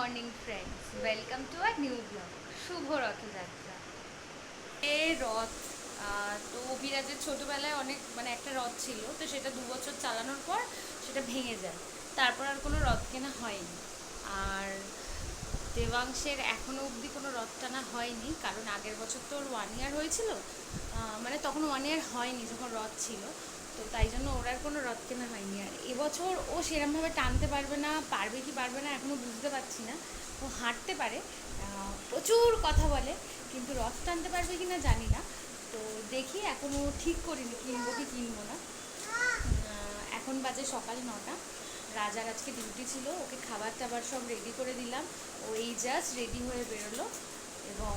Morning friends, welcome to our new blog. শুভ রথযাত্রা। রথ তো অভিরাজের ছোটোবেলায় অনেক একটা রথ ছিল, তো সেটা 2 বছর চালানোর পর সেটা ভেঙে যায়। তারপর আর কোনো রথ কেনা হয়নি। আর দেবাংশের এখনও অবধি কোনো রথ টানা হয়নি, কারণ আগের বছর তো ওর 1 ইয়ার হয়েছিল, তখন 1 ইয়ার হয়নি যখন রথ ছিল। তো তাই জন্য ওর আর কোনো রথ কেনা হয়নি। আর এবছর ও সেরমভাবে টানতে পারবে না, পারবে কি পারবে না এখনও বুঝতে পারছি না। ও হাঁটতে পারে, প্রচুর কথা বলে, কিন্তু রথ টানতে পারবে কি না জানি না। তো দেখি, এখনও ঠিক করিনি কিনবো কি কিনবো না। এখন বাজে সকাল 9টা। রাজার আজকে ডিউটি ছিল, ওকে খাবার টাবার সব রেডি করে দিলাম। ও এই জাস্ট রেডি হয়ে বেরোলো, এবং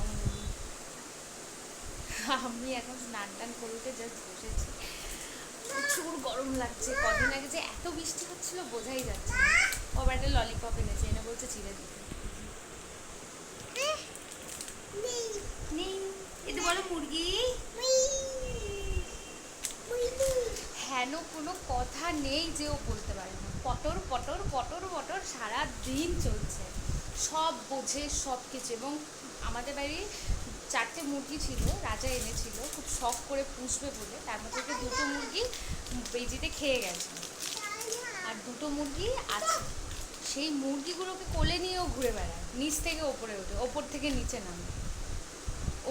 আমি এখন স্নান টান করে উঠে জাস্ট বসেছি। প্রচুর গরম লাগছে। কদিন আগে যে এত বৃষ্টি হচ্ছিল বোঝাই যাচ্ছে না। ও আবার একটা ললিপপ এনেছে, এনে বলছে চিড়ে দিতে। নেই এতে বলো মুরগি। হেন কোনো কথা নেই যে ও বলতে পারে না। পটর পটর পটর পটর সারা দিন চলছে, সব বোঝে সব কিছু। এবং আমাদের বাড়ি 4টে মুরগি ছিল, রাজা এনেছিল খুব শখ করে পুষবে বলে। তার মধ্যে থেকে 2টো মুরগি বেজিতে খেয়ে গেছে, আর 2টো মুরগি আছে। সেই মুরগিগুলোকে কোলে নিয়েও ঘুরে বেড়ায়, নিচ থেকে ওপরে ওঠে, ওপর থেকে নিচে নামে।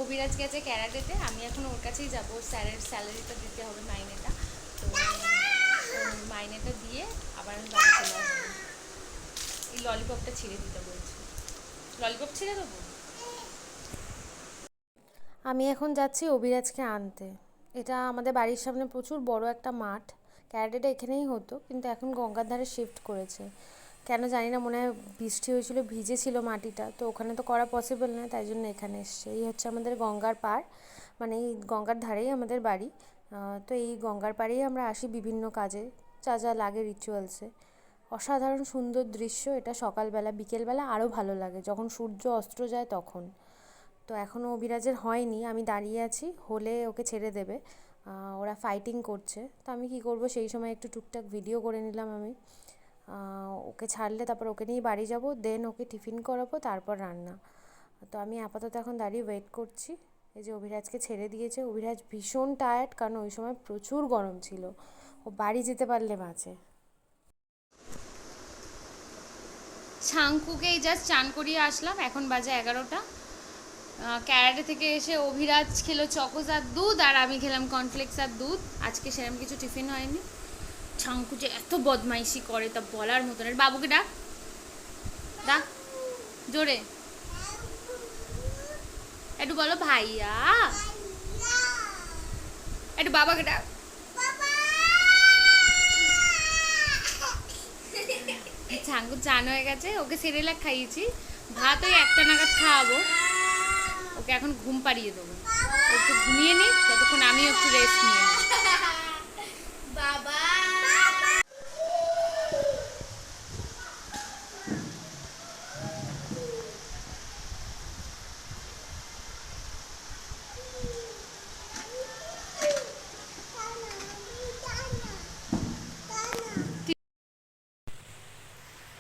অভিরাজ গেছে ক্যারাটেতে, আমি এখন ওর কাছেই যাবো। স্যারের স্যালারিটা দিতে হবে, মাইনেটা। তো মাইনেটা দিয়ে আবার আমি বাড়ি চলে আসবো। এই ললিপপটা ছিঁড়ে দিতে বলছি। ললিপপ ছিঁড়ে দেবো। আমি এখন যাচ্ছি অভিরাজকে আনতে। এটা আমাদের বাড়ির সামনে প্রচুর বড় একটা মাঠ। ক্যারাটেটা এখানেই হতো, কিন্তু এখন গঙ্গার ধারে শিফট করেছে। কেন জানি না, মনে হয় বৃষ্টি হয়েছিল, ভিজে ছিল মাটিটা, তো ওখানে তো করা পসিবল নয়, তাই জন্য এখানে এসছে। এই হচ্ছে আমাদের গঙ্গার পাড়, মানে এই গঙ্গার ধারেই আমাদের বাড়ি। তো এই গঙ্গার পাড়েই আমরা আসি বিভিন্ন কাজে, যা যা লাগে রিচুয়ালসে। অসাধারণ সুন্দর দৃশ্য এটা। সকালবেলা বিকেলবেলা আরও ভালো লাগে, যখন সূর্য অস্ত যায় তখন। তো এখনও অভিরাজের হয়নি, আমি দাঁড়িয়ে আছি, হলে ওকে ছেড়ে দেবে। ওরা ফাইটিং করছে, তো আমি কি করব, সেই সময় একটু টুকটাক ভিডিও করে নিলাম আমি। ওকে ছাড়লে তারপর ওকে নিয়ে বাড়ি যাব, দেন ওকে টিফিন করাবো, তারপর রান্না। তো আমি আপাতত এখন দাঁড়িয়ে ওয়েট করছি। এই যে অভিরাজকে ছেড়ে দিয়েছে। অভিরাজ ভীষণ টায়ার্ড, কারণ ওই সময় প্রচুর গরম ছিল। ও বাড়ি যেতে পারলে বাঁচে। ছাঙ্কুকেই জাস্ট চান করিয়ে আসলাম, এখন বাজে 11টা। ক্যারাটে থেকে এসে অভিরাজ খেলো চকোস আর দুধ, আর আমি খেলাম কর্নফ্লেক্স আর দুধ। আজকে সেরকম কিছু টিফিন হয়নি। ছাঙ্কু যে এত বদমাইশি করে তা বলার মতন। বাবুকে ডাক, ডাক জোরে, একটু বলো ভাইয়া, একটু বাবাকে ডাক। ছাঙ্কু চান হয়ে গেছে, ওকে সেরেলাক খাইয়েছি, ভাত ওই 1টা নাগাদ খাওয়াবো। ওকে এখন ঘুম পাড়িয়ে দেবো, একটু ঘুমিয়ে নিই, ততক্ষণ আমিও একটু রেস্ট নিয়ে নিই। বাবা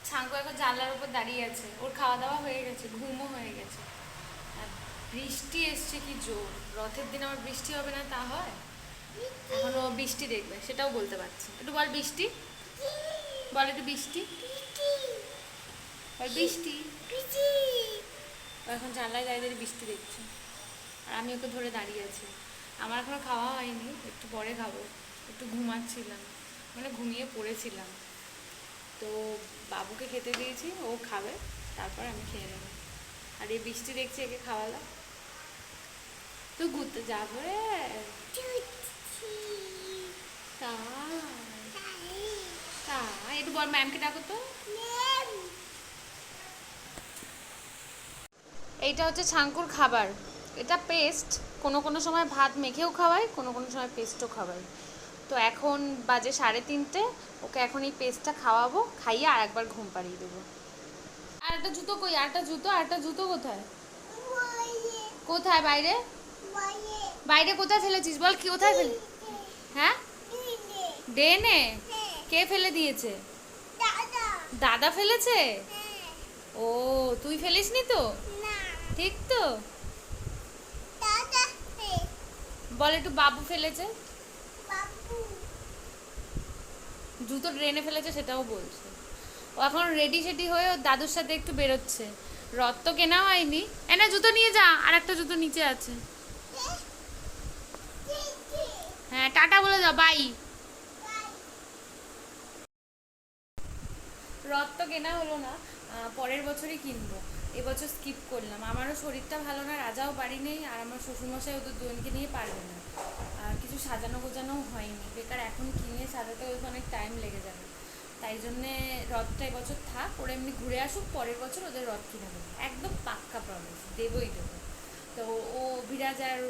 ছাঙ্কু এখন জানলার উপর দাঁড়িয়ে আছে, ওর খাওয়া দাওয়া হয়ে গেছে, ঘুমও হয়ে গেছে। আর বৃষ্টি এসছে কি জোর। রথের দিন আমার বৃষ্টি হবে না তা হয়? এখন ও বৃষ্টি দেখবে, সেটাও বলতে পারছি। একটু বল বৃষ্টি, বল একটু বৃষ্টি, বল বৃষ্টি। ও এখন জানলায় দাঁড়িয়ে দাঁড়িয়ে বৃষ্টি দেখছে, আর আমি ওকে ধরে দাঁড়িয়ে আছি। আমার এখনো খাওয়া হয়নি, একটু পরে খাবো। একটু ঘুমাচ্ছিলাম, ঘুমিয়ে পড়েছিলাম। তো বাবুকে খেতে দিয়েছি, ও খাবে, তারপর আমি খেয়ে নেবো। আর এই বৃষ্টি দেখছি, একে খাওয়ালাম। তুই ঘুরতে যাবে? তাই একটু বল ম্যামকে ডাকো তো। এইটা হচ্ছে ছাঙ্কুর খাবার। এটা পেস্ট, কোনো কোনো সময় ভাত মেখেও খাওয়াই, কোনো কোনো সময় পেস্টও খাওয়াই। তো এখন বাজে 3:30। ওকে এখন এই পেস্টটা খাওয়াবো, খাইয়ে আর একবার ঘুম পাড়িয়ে দেবো। আর একটা জুতো কই? আর একটা জুতো কোথায়? কোথায়? বাইরে? বাইরে কোথায় ফেলেছিস বল, কি কোথায় ফেলে? হ্যাঁ, ডেনে। কে ফেলে দিয়েছে? দাদা ফেলেছে? ও তুই ফেলিসনি তো? ঠিক তো? বল একটু বাবু ফেলেছে, জুতো ড্রেনে ফেলেছে সেটাও বলছে। ও এখন রেডি সেডি হয়ে ওর দাদুর সাথে একটু বেরোচ্ছে। রথ তো কেনা হয়নি, এনে জুতো নিয়ে যা, আর একটা জুতো নিচে আছে। হ্যাঁ টাটা বলে যাও, বাই। রথ তো কেনা হলো না, পরের বছরই কিনবো। এবছর স্কিপ করলাম, আমারও শরীরটা ভালো না, রাজাও বাড়ি নেই, আর আমার শ্বশুরমশাই ওদের দুজনকে নিয়ে পারবে না। আর কিছু সাজানো গোজানোও হয়নি, বেকার এখন কিনে সাজাতে ওদের অনেক টাইম লেগে যাবে। তাই জন্যে রথটা এবছর থাক, ওরা এমনি ঘুরে আসুক, পরের বছর ওদের রথ কিনে দেবো, একদম পাক্কা প্রমিস, দেবোই দেবো। তো ও অভিরাজ আর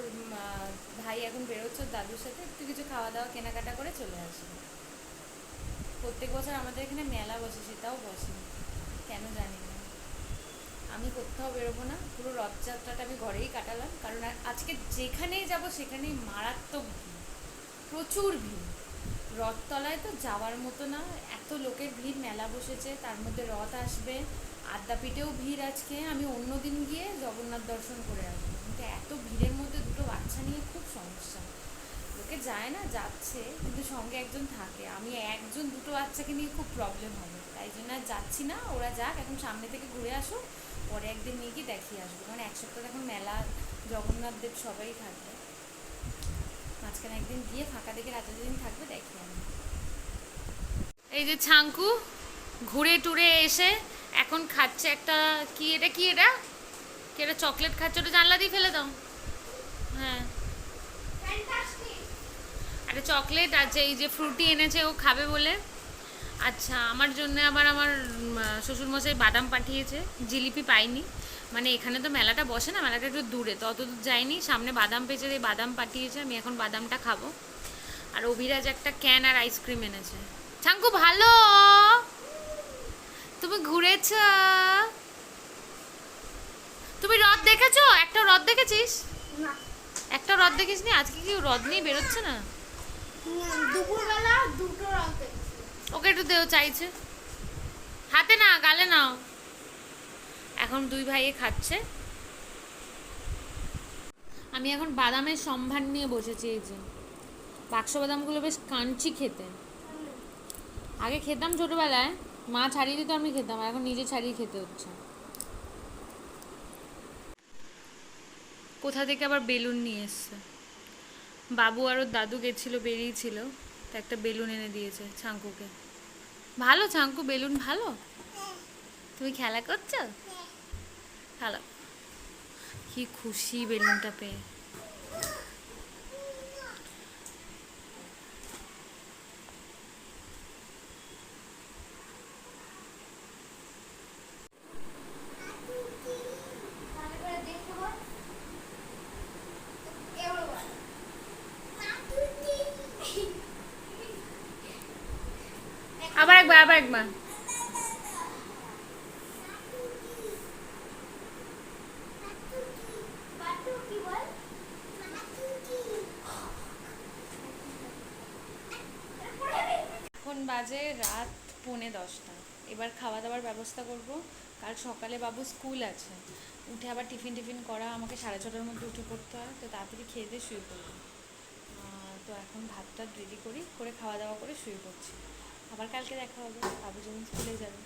ভাই এখন বেরোচ্ছে ওর দাদুর সাথে, একটু কিছু খাওয়া দাওয়া কেনাকাটা করে চলে আসবে। প্রত্যেক বছর আমাদের এখানে মেলা বসে, সেটাও বসে কেন জানি না। আমি কোথাও বেরোবো না, পুরো রথযাত্রাটা আমি ঘরেই কাটালাম, কারণ আজকে যেখানেই যাব সেখানেই মারাত্মক ভিড়, প্রচুর ভিড়। রথতলায় তো যাওয়ার মতো না, এত লোকের ভিড়, মেলা বসেছে, তার মধ্যে রথ আসবে, আদ্যাপীঠেও ভিড় আজকে। আমি অন্য দিন গিয়ে জগন্নাথ দর্শন করে আসবো, কিন্তু এত ভিড়ের মধ্যে দুটো বাচ্চা নিয়ে খুব সমস্যা। লোকে যায় না, যাচ্ছে, কিন্তু সঙ্গে একজন থাকে, আমি একজন দুটো বাচ্চাকে নিয়ে খুব প্রবলেম হবে, তাই জন্য আর যাচ্ছি না। ওরা যাক, এখন সামনে থেকে ঘুরে আসো, পরে একদিন নিয়ে গিয়ে দেখিয়ে আসবো, কারণ এক সপ্তাহ এখন মেলা, জগন্নাথ দেব সবাই থাকবে, মাঝখানে একদিন গিয়ে ফাঁকা দেখে রাজা যেদিন থাকবে দেখিয়ে আনবো। এই যে ছাঙ্কু ঘুরে টুরে এসে এখন খাচ্ছে একটা, কি এটা, কি এটা, কি এটা, চকলেট খাচ্ছে, ওটা জানলা দিয়ে ফেলে দাও। হ্যাঁ একটা চকলেট আছে, এই যে ফ্রুটি এনেছে ও খাবে বলে। আচ্ছা, আমার জন্য আবার আমার শ্বশুরমশাই বাদাম পাঠিয়েছে, জিলিপি পাইনি, মানে এখানে তো মেলাটা বসে না, মেলাটা একটু দূরে, তো অত দূর যায়নি, সামনে বাদাম পেয়েছে, এই বাদাম পাঠিয়েছে, আমি এখন বাদামটা খাবো। আর অভিরাজ একটা ক্যান আর আইসক্রিম এনেছে। ছাঙ্কু ভালো, তুমি ঘুরেছ, তুমি রথ দেখেছো? একটা রথ দেখেছিস? একটা রথ দেখিস নি? আজকে কি রথ নিয়ে বেরোচ্ছে না? দুপুরবেলা দুটো রাতে ওকে একটু দেও, চাইছে, হাতে না গালে নাও। এখন দুই ভাইয়ে খাচ্ছে, আমি এখন বাদামের সম্ভার নিয়ে বসেছি। এই যে বাক্স বাদামগুলো বেশ কাঞ্চি খেতে, আগে খেতাম ছোটবেলায়, মা ছাড়িয়ে দিত আমি খেতাম, আর এখন নিজে ছাড়িয়ে খেতে হচ্ছে। কোথা থেকে আবার বেলুন নিয়ে এসছে, বাবু আর ওর দাদু গেছিলো, বেরিয়েছিল, তো একটা বেলুন এনে দিয়েছে ছাঙ্কুকে। ভালো ছাঙ্কু, বেলুন ভালো। তুমি খেলা করছো? খেলা, কি খুশি বেলুনটা পেয়ে। ভালো করে দেখতে বল এবার বল আবার একবার, আবার একবার। বাটু কি বল এখন বাজে রাত 9:45, এবার খাওয়া দাওয়ার ব্যবস্থা করব, কাল সকালে বাবু স্কুল আছে, উঠে আবার টিফিন টিফিন করা, আমাকে 6:30টার মধ্যে উঠে পড়তে হয়, তো তাড়াতাড়ি খেয়ে দিয়ে শুয়ে পড়বো। তো এখন ভাতটা রেডি করে খাওয়া দাওয়া করে শুয়ে পড়ছি, আবার কালকে দেখা হবে, বাবু যখন স্কুলে যাবে।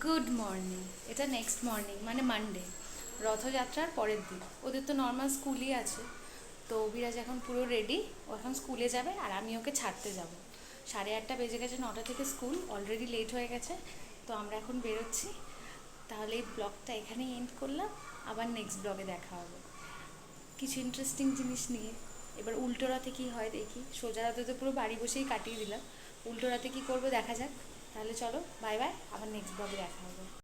গুড মর্নিং, এটা নেক্সট মর্নিং, মানে মানডে, রথযাত্রার পরের দিন। ওদের তো নর্মাল স্কুলই আছে, তো বিরাজ এখন পুরো রেডি, ও এখন স্কুলে যাবে, আর আমি ওকে ছাড়তে যাব। 8:30 বেজে গেছে, 9টা থেকে স্কুল, অলরেডি লেট হয়ে গেছে, তো আমরা এখন বেরোচ্ছি। তাহলে এই ব্লগটা এখানেই এন্ড করলাম, আবার নেক্সট ব্লগে দেখা হবে কিছু ইন্টারেস্টিং জিনিস নিয়ে। এবার উল্টো রাতে কী হয় দেখি, সোজা রাতে তো পুরো বাড়ি বসেই কাটিয়ে দিলাম, উল্টো রাতে কী করবো দেখা যাক। তাহলে চলো, বাই বাই, আবার নেক্সট ব্লগে দেখা হবে।